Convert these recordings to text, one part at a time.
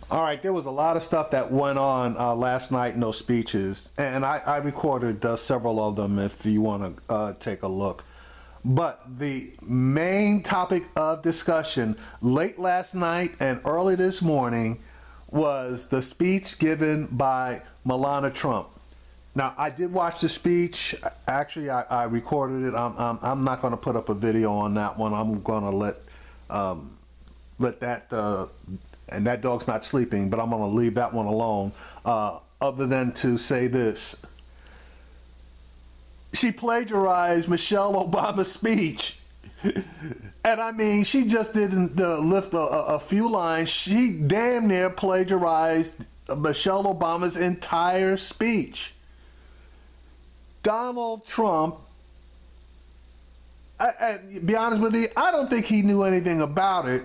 All right, there was a lot of stuff that went on last night in those speeches, and I recorded several of them if you want to take a look. But the main topic of discussion late last night and early this morning was the speech given by Melania Trump. Now, I did watch the speech. Actually, I recorded it. I'm not going to put up a video on that one. I'm going to let that, and that dog's not sleeping, but I'm going to leave that one alone, other than to say this. She plagiarized Michele Obama's speech. And I mean, she just didn't lift a few lines. She damn near plagiarized Michele Obama's entire speech. Donald Trump, to be honest with you, I don't think he knew anything about it.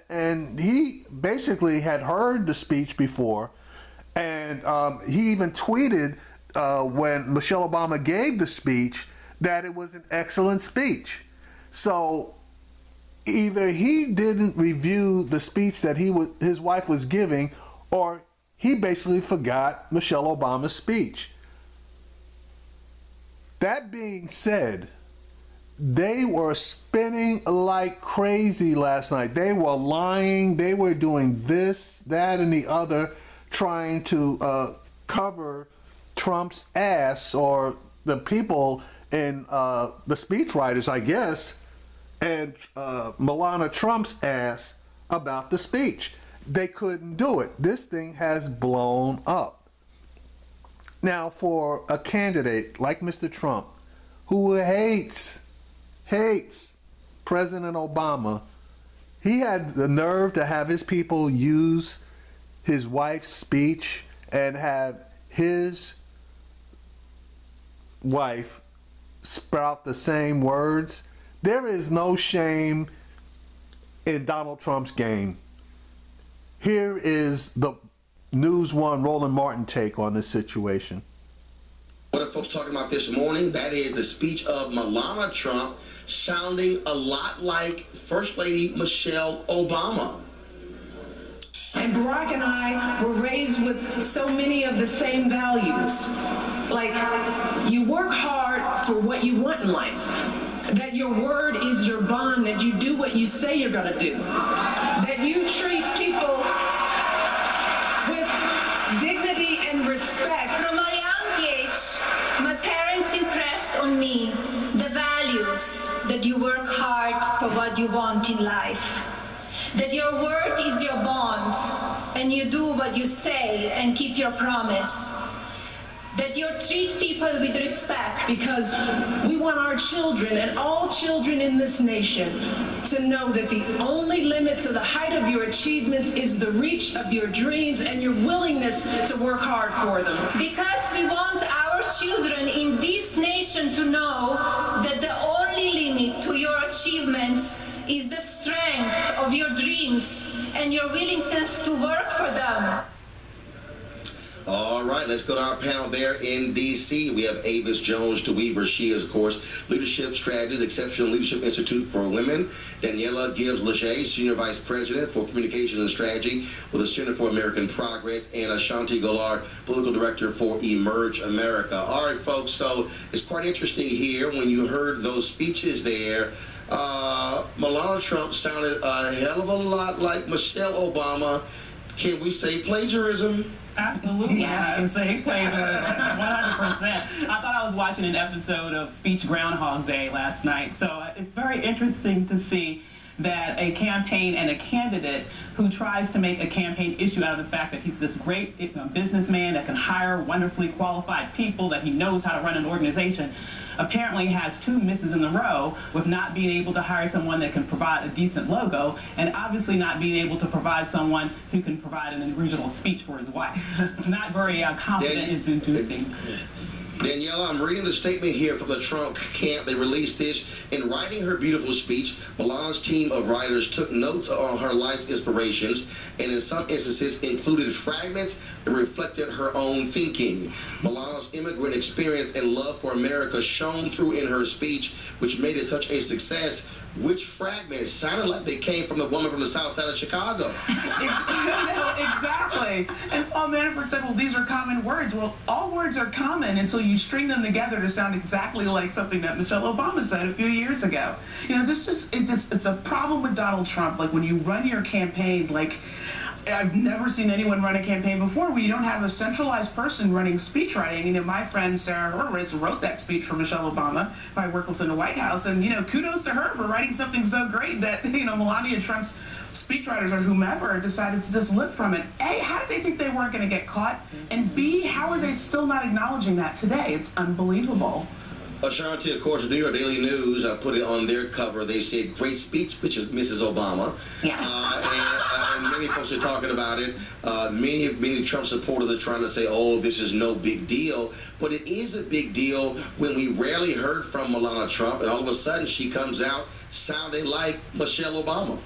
And he basically had heard the speech before. And he even tweeted when Michele Obama gave the speech that it was an excellent speech. So either he didn't review the speech that his wife was giving, or he basically forgot Michele Obama's speech. That being said, they were spinning like crazy last night. They were lying. They were doing this, that, and the other, trying to cover Trump's ass, or the people in the speechwriters, I guess, and Melania Trump's ass about the speech. They couldn't do it. This thing has blown up. Now, for a candidate like Mr. Trump, who hates President Obama, he had the nerve to have his people use his wife's speech and have his wife sprout the same words. There is no shame in Donald Trump's game. Here is the News One Roland Martin take on this situation. What are folks talking about this morning? That is the speech of Melania Trump, sounding a lot like First Lady Michele Obama. And Barack and I were raised with so many of the same values. Like, you work hard for what you want in life. That your word is your bond, that you do what you say you're gonna do. That you treat people with dignity and respect. From a young age, my parents impressed on me the values that you work hard for what you want in life. That your word is your bond, and you do what you say and keep your promise. That you treat people with respect. Because we want our children and all children in this nation to know that the only limit to the height of your achievements is the reach of your dreams and your willingness to work hard for them. Because we want our children in this nation to know that the only limit to your achievements is the strength of your dreams and your willingness to work for them. All right, let's go to our panel there in D.C. We have Avis Jones DeWeaver. She is, of course, Leadership Strategies, Exceptional Leadership Institute for Women. Daniela Gibbs-Leger, Senior Vice President for Communications and Strategy with the Center for American Progress, and Ashanti Golar, Political Director for Emerge America. All right, folks, so it's quite interesting here when you heard those speeches there. Melania Trump sounded a hell of a lot like Michele Obama. Can we say plagiarism? Absolutely, I can say plagiarism, 100%. I thought I was watching an episode of Speech Groundhog Day last night, so it's very interesting to see that a campaign and a candidate who tries to make a campaign issue out of the fact that he's this great businessman that can hire wonderfully qualified people, that he knows how to run an organization, apparently has two misses in a row with not being able to hire someone that can provide a decent logo, and obviously not being able to provide someone who can provide an original speech for his wife. It's not very confident inducing. Daniela, I'm reading the statement here from the Trump camp. They released this. In writing her beautiful speech, Melania's team of writers took notes on her life's inspirations, and in some instances included fragments that reflected her own thinking. Melania's immigrant experience and love for America shone through in her speech, which made it such a success. Which fragments sounded like they came from the woman from the south side of Chicago? Exactly. Exactly. And Paul Manafort said, well, these are common words. Well, all words are common until you string them together to sound exactly like something that Michelle Obama said a few years ago. You know, it's a problem with Donald Trump. Like, when you run your campaign, like, I've never seen anyone run a campaign before where you don't have a centralized person running speech writing. You know, my friend Sarah Horowitz wrote that speech for Michelle Obama. I worked with in the White House, and, you know, kudos to her for writing something so great that, you know, Melania Trump's speechwriters or whomever decided to just live from it. A, how did they think they weren't going to get caught? And B, how are they still not acknowledging that today? It's unbelievable. Ashanti, of course, the New York Daily News put it on their cover. They said, great speech, which is Mrs. Obama. Yeah. And many folks are talking about it. Many Trump supporters are trying to say, oh, this is no big deal. But it is a big deal when we rarely heard from Melania Trump, and all of a sudden she comes out sounding like Michelle Obama.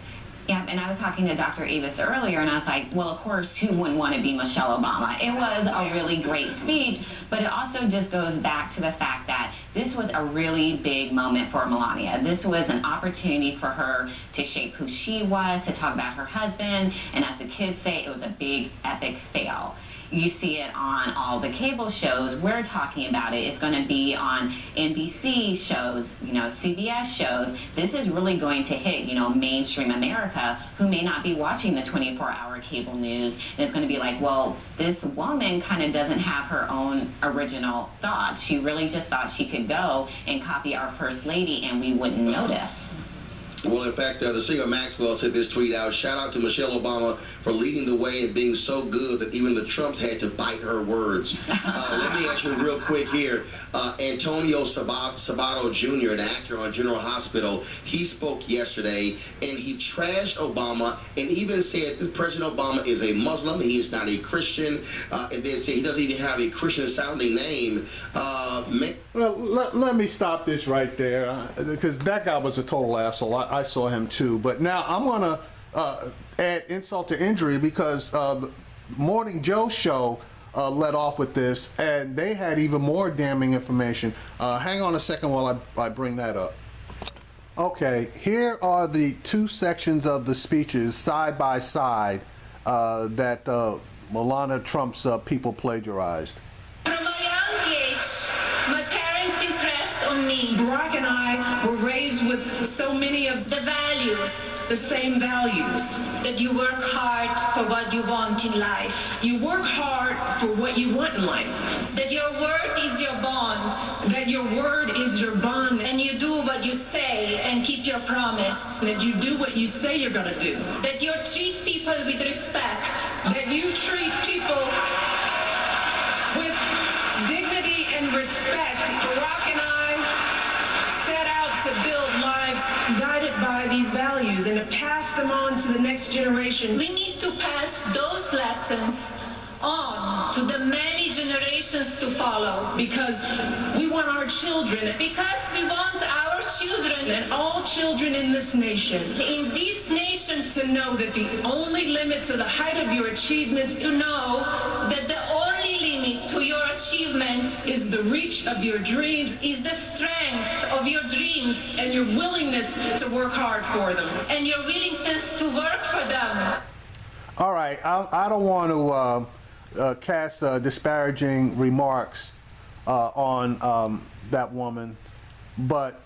Yeah, and I was talking to Dr. Avis earlier, and I was like, well, of course, who wouldn't want to be Michelle Obama? It was a really great speech, but it also just goes back to the fact that this was a really big moment for Melania. This was an opportunity for her to shape who she was, to talk about her husband, and as the kids say, it was a big, epic fail. You see it on all the cable shows. We're talking about it. It's going to be on NBC shows, you know, CBS shows. This is really going to hit, you know, mainstream America, who may not be watching the 24-hour cable news. And it's going to be like, well, this woman kind of doesn't have her own original thoughts. She really just thought she could go and copy our First Lady and we wouldn't notice. Well, in fact, the singer Maxwell sent this tweet out. Shout out to Michelle Obama for leading the way and being so good that even the Trumps had to bite her words. Let me ask you real quick here. Antonio Sabato Jr., an actor on General Hospital, he spoke yesterday and he trashed Obama and even said that President Obama is a Muslim. He is not a Christian. And then said he doesn't even have a Christian-sounding name. Well, let me stop this right there, because that guy was a total asshole. I saw him too. But now I'm going to add insult to injury, because the Morning Joe show led off with this, and they had even more damning information. Hang on a second while I bring that up. Okay, here are the two sections of the speeches side by side that Melania Trump's people plagiarized. From a young age, my parents impressed on me Barack and I were raised with so many of the values, the same values. that you work hard for what you want in life, You work hard for what you want in life. that your word is your bond, That your word is your bond. and you do what you say and keep your promise, That you do what you say you're going to do. that you treat people with respect, That you treat people with dignity and respect. Barack and I set out to build lives guided by these values and to pass them on to the next generation. we need to pass those lessons on to the many generations to follow, Because we want our children because we want our children and all children in this nation in this nation to know that the only limit to the height of your achievements to know that the only limit to your achievements is the reach of your dreams is the strength of your dreams and your willingness to work hard for them. and your willingness to work for them. All right, I don't want to cast disparaging remarks on that woman, but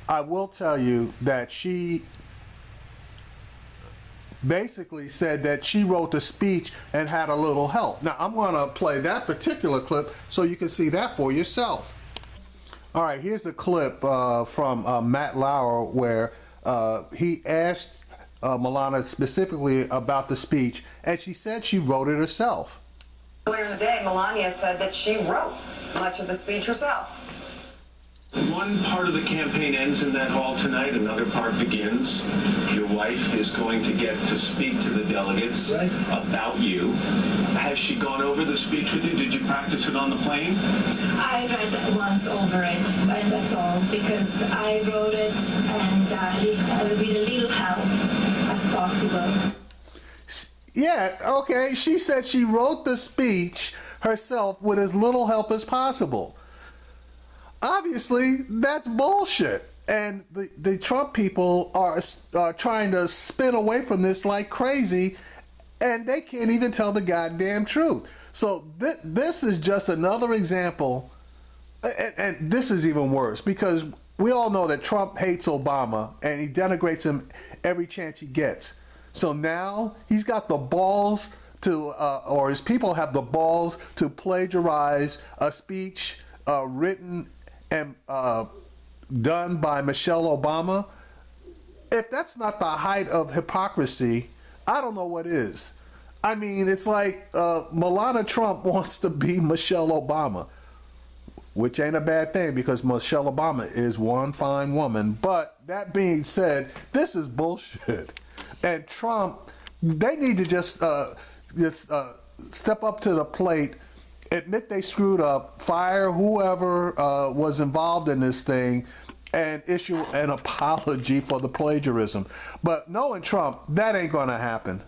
I will tell you that she basically said that she wrote the speech and had a little help. Now, I'm going to play that particular clip so you can see that for yourself. All right, here's a clip from Matt Lauer where he asked Melania specifically about the speech, and she said she wrote it herself. Earlier in the day, Melania said that she wrote much of the speech herself. One part of the campaign ends in that hall tonight, another part begins. Your wife is going to get to speak to the delegates about you. Has she gone over the speech with you? Did you practice it on the plane? I read once over it, but that's all, because I wrote it and with a little help as possible. Yeah, okay, she said she wrote the speech herself with as little help as possible. Obviously, that's bullshit. And the Trump people are trying to spin away from this like crazy. and they can't even tell the goddamn truth. So this is just another example, and this is even worse, because we all know that Trump hates Obama and he denigrates him every chance he gets. So now he's got the balls to, or his people have the balls to plagiarize a speech written and done by Michele Obama. If that's not the height of hypocrisy, I don't know what is. I mean, it's like Melania Trump wants to be Michele Obama, which ain't a bad thing because Michele Obama is one fine woman. But that being said, this is bullshit. And Trump, they need to just step up to the plate, admit they screwed up, fire whoever was involved in this thing, and issue an apology for the plagiarism. But knowing Trump, that ain't gonna happen.